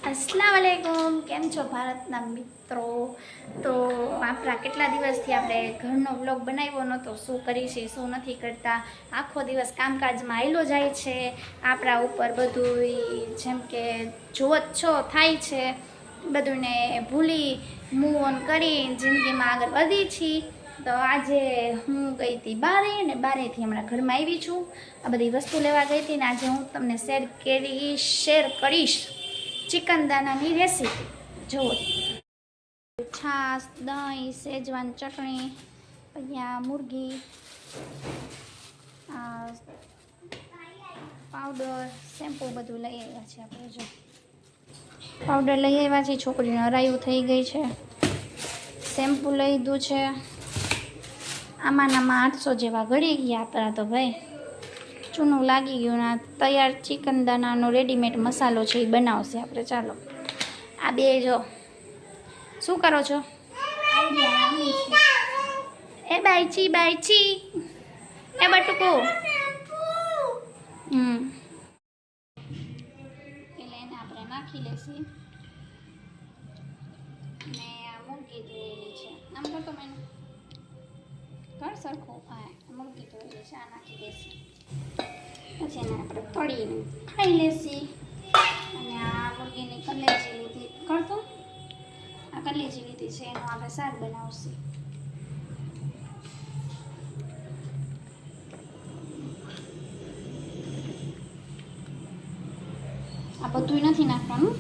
अस्सलाम वालेकुम। केम छो भारतना मित्रो? तो आपણા કેટલા દિવસથી આપણે ઘરનો વ્લોગ બનાવ્યો નહોતો, શું કરી છે શું નથી કરતા, આખો દિવસ કામકાજમાં આયલો જાય છે આપણા ઉપર બધું, જેમ કે જોત છો થાય છે બધુંને ભૂલી મૂવ ઓન કરી જિંદગીમાં આગળ વધી છી। તો આજે હું ગઈ હતી બારે ને બારેથી હમણાં ઘરમાં આવી છું, આ બધી વસ્તુ લેવા ગઈ હતી ને આજે હું તમને શેર કરીશ चिकन दाना की रेसिपी। जो छास, दही, सेजवान चटनी, अहींया मुर्गी, पाउडर, शैम्पू बधुं लई आव्या छे आपणे। जो पाउडर लई आव्या छे, छोकरीने हराયું થઈ ગઈ છે। શેમ્પू લઈ લીધું છે, આમાંનામાં 800 જેવા ગળી ગયા આપણા તો ભાઈ ચૂનું લાગી ગયું ને તૈયાર ચિકન દાનાનો રેડીમેડ મસાલો છે એ બનાવશે આપણે। ચાલો આ બે જો શું કરો છો? એ બાયચી બાયચી એ બટુકો એટલે એને આપણે નાખી લેશી ને આ મૂકી ધોયેલી છે આમ કરતો મેં કર સરખું હા મૂકી ધોયેલી છે આ નાખી દેશી પછી એને આપણે તળીને ખાઈ લેશી। અને આ મુર્ગીની કલેજી લીધી કરતો આ કલેજી લીધી છે એનું આપણે શાક બનાવશું। આ બધું નથી નાખવાનું,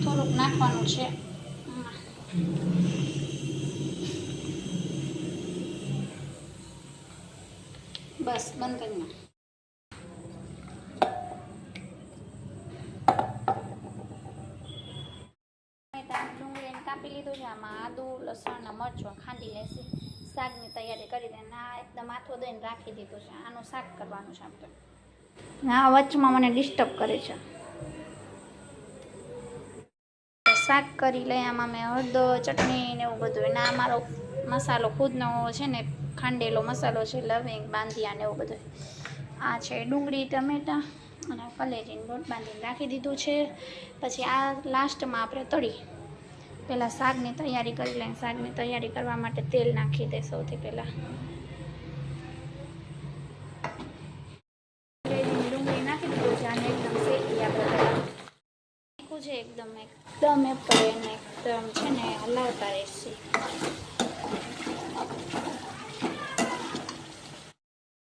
થોડુંક નાખવાનું છે। બસ બંધ કરી નાખ। કાપી લીધું છે, આમાં આદુ લસણ ને મરચું ખાંડી લેશી, શાકની તૈયારી કરી દે ના એકદમ આથો દઈને રાખી દીધું છે। આનું શાક કરવાનું છે આપણે। હા વચમાં મને ડિસ્ટર્બ કરે છે। શાક કરી લઈ, આમાં મેં હળદર ચટણી ને એવું બધું ના મારો મસાલો ખુદનો છે ને ખાંડેલો મસાલો છે, લવિંગ બાંધિયા ને એવું બધું। આ છે ડુંગળી ટમેટા અને કલેજીને લોટ બાંધીને રાખી દીધું છે। પછી આ લાસ્ટમાં આપણે તળી પહેલાં શાકની તૈયારી કરી લઈએ। શાકની તૈયારી કરવા માટે તેલ નાખી દે સૌથી પહેલાં। ડુંગળી નાખી દીધું છે અને એકદમ શેકી આપણે નાખવું છે એકદમ એને એકદમ છે ને હલાવતા રહેશે।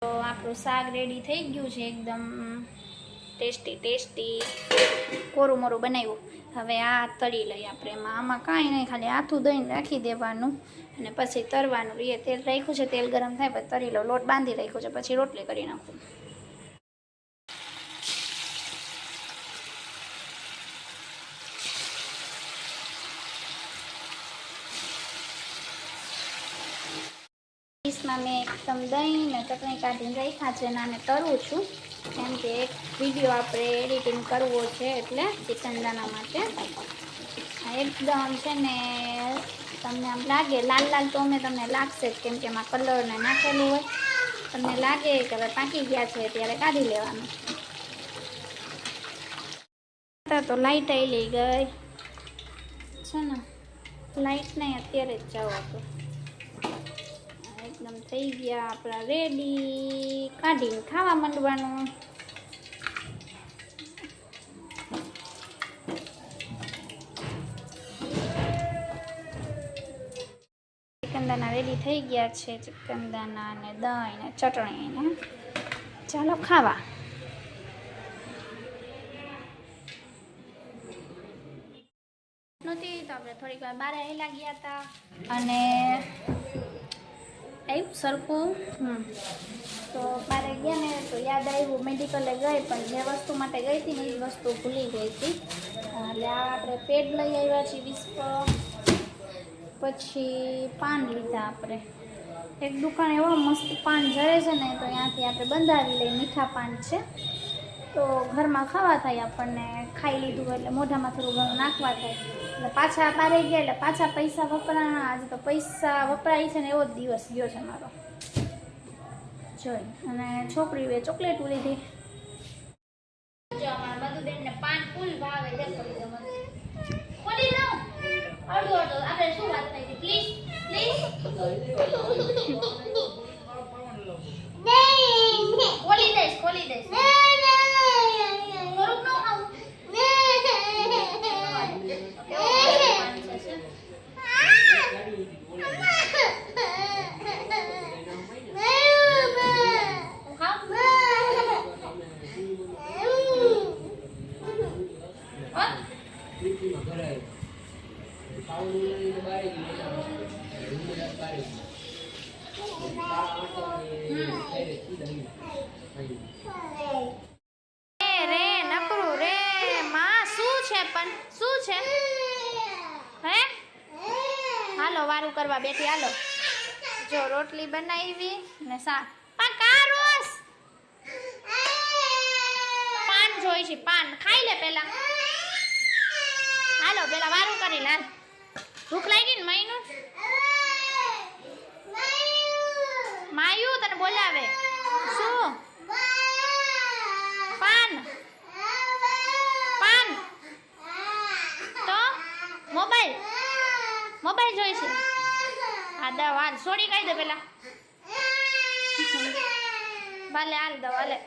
તો આપણું શાક રેડી થઈ ગયું છે, એકદમ ટેસ્ટી કોરું મોરું બનાવ્યું। હવે આ તળી લઈએ આપણે એમાં, આમાં કાંઈ નહીં ખાલી આથું દઈને રાખી દેવાનું અને પછી તરવાનું। એ તેલ રાખ્યું છે, તેલ ગરમ થાય પછી તરી લો, લોટ બાંધી રાખ્યો છે પછી રોટલી કરી નાખું। ડીશમાં મેં એકદમ દહીં ને ચટણી કાઢીને રાખ્યા છે અને આને તરવું છું, કેમ કે એક વિડીયો આપણે એડિટિંગ કરવો છે એટલે ચિકન દાના માટે। એકદમ છે ને તમને આમ લાગે લાલ લાલ તો તમને લાગશે જ, કેમ કે એમાં કલર ને નાખેલું હોય, તમને લાગે કે હવે પાકી ગયા છે ત્યારે કાઢી લેવાનું। તો લાઇટ આવી ગઈ છે ને, લાઇટ નહીં અત્યારે જ જાઓ તો એકદમ થઈ ગયા આપણા રેડી, કાઢીને ખાવા માંડવાનું। ચિકન દાના રેડી થઈ ગયા છે, ચિકન દાના ને દહીં ને ચટણી ને ચાલો ખાવા। નહોતી તો આપણે થોડીક વાર બહાર આવેલા ગયા હતા અને આવ્યું સરખું તો મારે ગયા ને તો યાદ આવ્યું મેડિકલે ગઈ પણ જે વસ્તુ માટે ગઈ હતી ને એ વસ્તુ ભૂલી ગઈ હતી। એટલે આપણે પેડ લઈ આવ્યા છીએ 20, પછી પાન લીધા આપણે, એક દુકાન એવો મસ્ત પાન જરે છે ને તો ત્યાંથી આપણે બંધાવી લઈએ, મીઠા પાન છે તો ઘરમાં ખાવા થાય, આપણને ખાઈ લીધું એટલે મોઢામાં થોડું ઘણું નાખવા થાય, એટલે પાછા બારે ગયા એટલે પાછા પૈસા વપરાણા। આજે તો પૈસા વપરાય છે ને એવો જ દિવસ ગયો છે મારો જોઈ। અને છોકરીએ ચોકલેટ લીધી, જો અમારા મધુબેનને પાન ફૂલ ભાવે, દેખો લીધો મને હો મીઠીમાં ભરાય ખાવાનું લઈને બહાર ગઈ રૂમડા બહાર ગઈ રે નકરું રે માં શું છે પણ શું છે હે હાલો વારું કરવા બેઠી હાલો જો રોટલી બનાવી ને શાક પણ કા રોસ પાન જોઈ છે પાન ખાઈ લે પેલા હાલો પેલા વારું કરી લાલ ભૂખ લાગી ને મહિનું માયુ તને બોલાવે શું પાન પાન તો મોબાઈલ મોબાઈલ જોઈશે આ દવા હાલ સોડી કાઢી દે પેલા ભલે હાલ દવા હાલે